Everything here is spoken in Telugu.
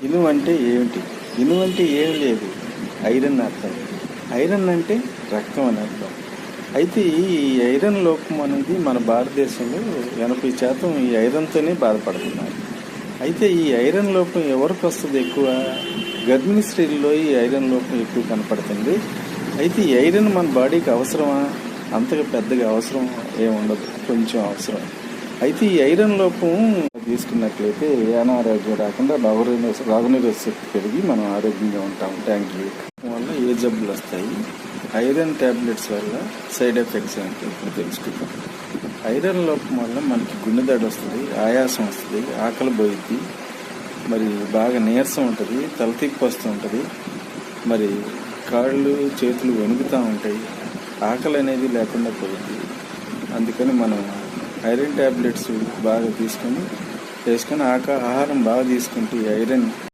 ఇనుము అంటే ఏమిటి? ఇనుము అంటే ఏమి లేదు, ఐరన్ అర్థం. ఐరన్ అంటే రక్తం అని అర్థం. అయితే ఈ ఐరన్ లోపం అనేది మన భారతదేశంలో 80% ఈ ఐరన్తోనే బాధపడుతున్నారు. అయితే ఈ ఐరన్ లోపం ఎవరికి వస్తుంది ఎక్కువ? గర్భిణీ స్త్రీల్లో ఈ ఐరన్ లోపం ఎక్కువ కనపడుతుంది. అయితే ఈ ఐరన్ మన బాడీకి అవసరమా? అంతగా పెద్దగా అవసరం ఏముండదు, కొంచెం అవసరం. అయితే ఈ ఐరన్ లోపం తీసుకున్నట్లయితే అనారోగ్యం రాకుండా రోగనిరోధక శక్తి పెరిగి మనం ఆరోగ్యంగా ఉంటాం. Thank you. వల్ల ఏ జబ్బులు వస్తాయి, ఐరన్ ట్యాబ్లెట్స్ వల్ల సైడ్ ఎఫెక్ట్స్ అంటే ఇప్పుడు తెలుసుకుంటాం. ఐరన్ లోపం వల్ల మనకి గుండె దడ వస్తుంది, ఆయాసం వస్తుంది, ఆకలి పోయిద్ది, మరి బాగా నీరసం ఉంటుంది, తలతిప్పి వస్తూ ఉంటుంది, మరి కాళ్ళు చేతులు వణుకుతూ ఉంటాయి, ఆకలి అనేది లేకుండా పోయింది. అందుకని మనం ఐరన్ ట్యాబ్లెట్స్ బాగా వేసుకొని ఆహారం బాగా తీసుకుంటే ఐరన్